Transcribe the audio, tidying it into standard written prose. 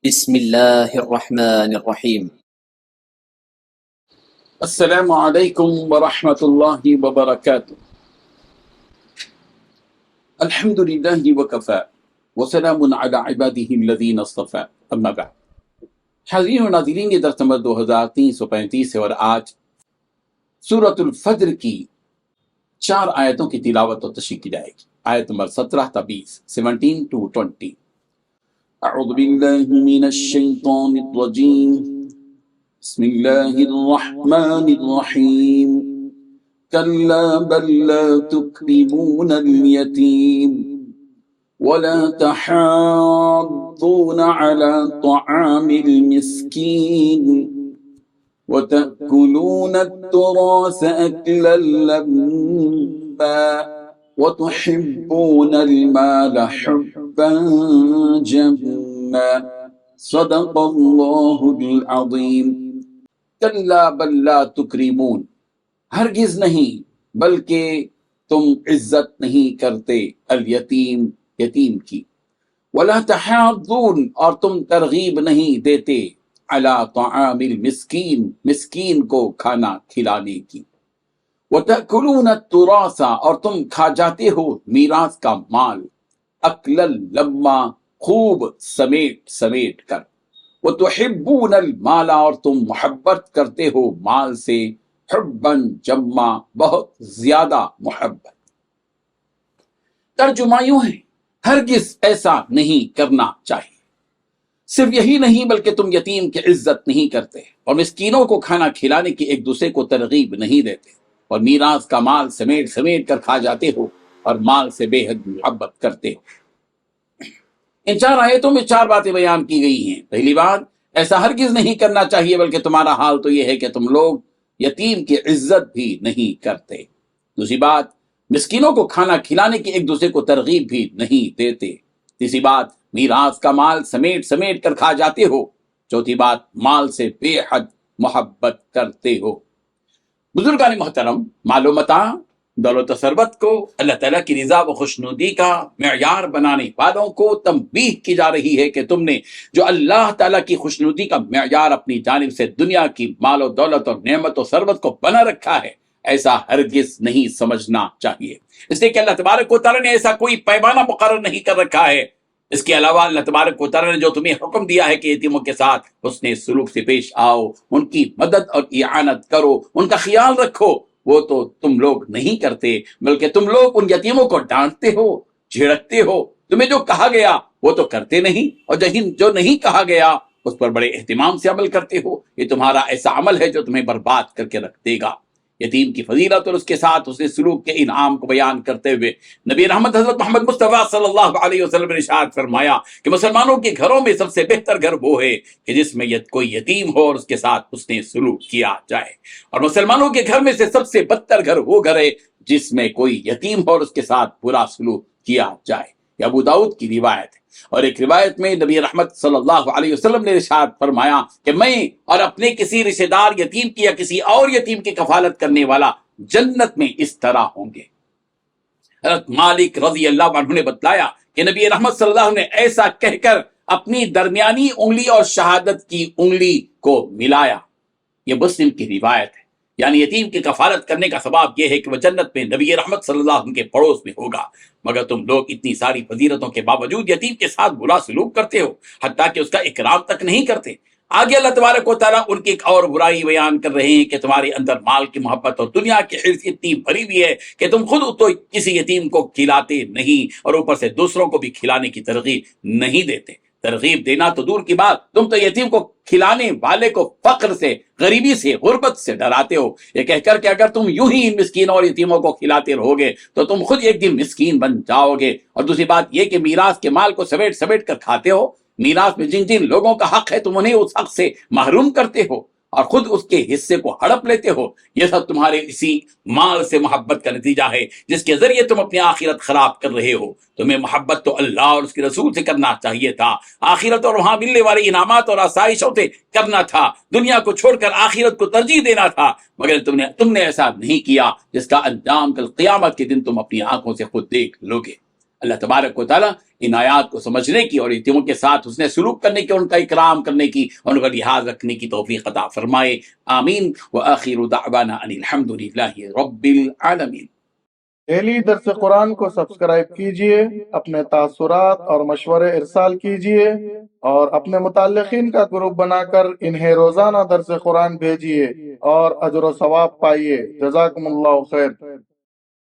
بسم الله الرحمن الرحيم. السلام علیکم ورحمۃ اللہ وبرکاتہ۔ الحمد للہ وکفی وسلام علی عبادہ الذین اصطفی، اما بعد۔ حاضرین و ناظرین، یہ درس نمبر 2335 ہے اور آج سورۃ الفجر کی 4 آیتوں کی تلاوت و تشریح کی جائے گی۔ آیت نمبر 17 تا 20، 17 to 20۔ اعوذ باللہ من الشیطان الرجیم، بسم اللہ الرحمن الرحیم۔ کلا بل لا تکرمون الیتیم ولا تحاضون على طعام المسکین وتأکلون التراث أکلا لما وتحبون المال حبا جما صدق اللہ العظیم۔ کلا بل لا تکرمون، ہرگز نہیں بلکہ تم عزت نہیں کرتے، الیتیم، یتیم کی، ولا تحاضون، اور تم ترغیب نہیں دیتے، علی طعام المسکین، مسکین کو کھانا کھلانے کی، وتأکلون التراث، اور تم کھا جاتے ہو میراث کا مال، اکلا لما، خوب سمیٹ سمیٹ کر، وتحبون المال، اور تم محبت کرتے ہو مال سے، حبا جما، بہت زیادہ محبت۔ ترجمہ یوں ہے، ہرگز ایسا نہیں کرنا چاہیے۔ صرف یہی نہیں بلکہ تم یتیم کی عزت نہیں کرتے اور مسکینوں کو کھانا کھلانے کی ایک دوسرے کو ترغیب نہیں دیتے، اور میراث کا مال سمیٹ سمیٹ کر کھا جاتے ہو اور مال سے بے حد محبت کرتے ہو۔ ان 4 آیتوں میں 4 باتیں بیان کی گئی ہیں۔ پہلی بات، ایسا ہرگز نہیں کرنا چاہیے بلکہ تمہارا حال تو یہ ہے کہ تم لوگ یتیم کی عزت بھی نہیں کرتے۔ دوسری بات، مسکینوں کو کھانا کھلانے کی ایک دوسرے کو ترغیب بھی نہیں دیتے۔ تیسری بات، میراث کا مال سمیٹ سمیٹ کر کھا جاتے ہو۔ چوتھی بات، مال سے بے حد محبت کرتے ہو۔ بزرگان محترم، مال و متاع، دولت و ثروت کو اللہ تعالیٰ کی رضا و خوشنودی کا معیار بنانے والوں کو تنبیہ کی جا رہی ہے کہ تم نے جو اللہ تعالیٰ کی خوشنودی کا معیار اپنی جانب سے دنیا کی مال و دولت اور نعمت و ثروت کو بنا رکھا ہے، ایسا ہرگز نہیں سمجھنا چاہیے، اس لیے کہ اللہ تبارک و تعالیٰ نے ایسا کوئی پیمانہ مقرر نہیں کر رکھا ہے۔ اس کے علاوہ اللہ تبارک و تعالیٰ نے جو تمہیں حکم دیا ہے کہ یتیموں کے ساتھ حسن سلوک سے پیش آؤ، ان کی مدد اور اعانت کرو، ان کا خیال رکھو، وہ تو تم لوگ نہیں کرتے، بلکہ تم لوگ ان یتیموں کو ڈانٹتے ہو، جھڑکتے ہو۔ تمہیں جو کہا گیا وہ تو کرتے نہیں، اور جو نہیں کہا گیا اس پر بڑے اہتمام سے عمل کرتے ہو۔ یہ تمہارا ایسا عمل ہے جو تمہیں برباد کر کے رکھ دے گا۔ یتیم کی فضیلت اور اس کے ساتھ اس نے سلوک کے انعام کو بیان کرتے ہوئے نبی رحمت حضرت محمد مصطفیٰ صلی اللہ علیہ وسلم نے ارشاد فرمایا کہ مسلمانوں کے گھروں میں سب سے بہتر گھر وہ ہے کہ جس میں کوئی یتیم ہو اور اس کے ساتھ اس نے سلوک کیا جائے، اور مسلمانوں کے گھر میں سے سب سے بدتر گھر وہ گھر ہے جس میں کوئی یتیم ہو اور اس کے ساتھ برا سلوک کیا جائے۔ یہ ابو داؤد کی روایت ہے، اور ایک روایت میں نبی رحمت صلی اللہ علیہ وسلم نے ارشاد فرمایا کہ میں اور اپنے کسی رشتہ دار یتیم کی یا کسی اور یتیم کی کفالت کرنے والا جنت میں اس طرح ہوں گے۔ حضرت مالک رضی اللہ عنہ نے بتلایا کہ نبی رحمت صلی اللہ علیہ وسلم نے ایسا کہہ کر اپنی درمیانی انگلی اور شہادت کی انگلی کو ملایا۔ یہ مسلم کی روایت ہے، یعنی یتیم کی کفالت کرنے کا ثواب یہ ہے کہ وہ جنت میں نبی رحمت صلی اللہ علیہ وسلم کے پڑوس میں ہوگا، مگر تم لوگ اتنی ساری فضیلتوں کے باوجود یتیم کے ساتھ برا سلوک کرتے ہو، حتیٰ کہ اس کا اکرام تک نہیں کرتے۔ آگے اللہ تبارک و تعالیٰ ان کی ایک اور برائی بیان کر رہے ہیں کہ تمہارے اندر مال کی محبت اور دنیا کی حرص اتنی بھری ہوئی ہے کہ تم خود تو کسی یتیم کو کھلاتے نہیں، اور اوپر سے دوسروں کو بھی کھلانے کی ترغیب نہیں دیتے۔ ترغیب دینا تو دور کی بات، تم تو یتیم کو کھلانے والے کو فقر سے، غریبی سے، غربت سے ڈراتے ہو، یہ کہہ کر کہ اگر تم یوں ہی ان مسکینوں اور یتیموں کو کھلاتے رہو گے تو تم خود ایک دن مسکین بن جاؤ گے۔ اور دوسری بات یہ کہ میراث کے مال کو سمیٹ سمیٹ کر کھاتے ہو، میراث میں جن جن لوگوں کا حق ہے تم انہیں اس حق سے محروم کرتے ہو اور خود اس کے حصے کو ہڑپ لیتے ہو۔ یہ سب تمہارے اسی مال سے محبت کا نتیجہ ہے جس کے ذریعے تم اپنی آخرت خراب کر رہے ہو۔ تمہیں محبت تو اللہ اور اس کے رسول سے کرنا چاہیے تھا، آخرت اور وہاں ملنے والے انعامات اور آسائشوں سے کرنا تھا، دنیا کو چھوڑ کر آخرت کو ترجیح دینا تھا، مگر تم نے ایسا نہیں کیا، جس کا انجام کل قیامت کے دن تم اپنی آنکھوں سے خود دیکھ لو گے۔ اللہ تبارک و تعالیٰ ان آیات کو سمجھنے کی اور یتیموں کے ساتھ حسن سلوک کرنے کی، ان کا اکرام کرنے کی، ان کا لحاظ رکھنے کی توفیق عطا فرمائے، آمین۔ وآخر دعوانا ان الحمد للہ رب العالمین۔ ڈیلی درس قرآن کو سبسکرائب کیجئے، اپنے تاثرات اور مشورے ارسال کیجئے اور اپنے متعلقین کا گروپ بنا کر انہیں روزانہ درس قرآن بھیجئے اور اجر و ثواب پائیے۔ جزاکم اللہ خیر۔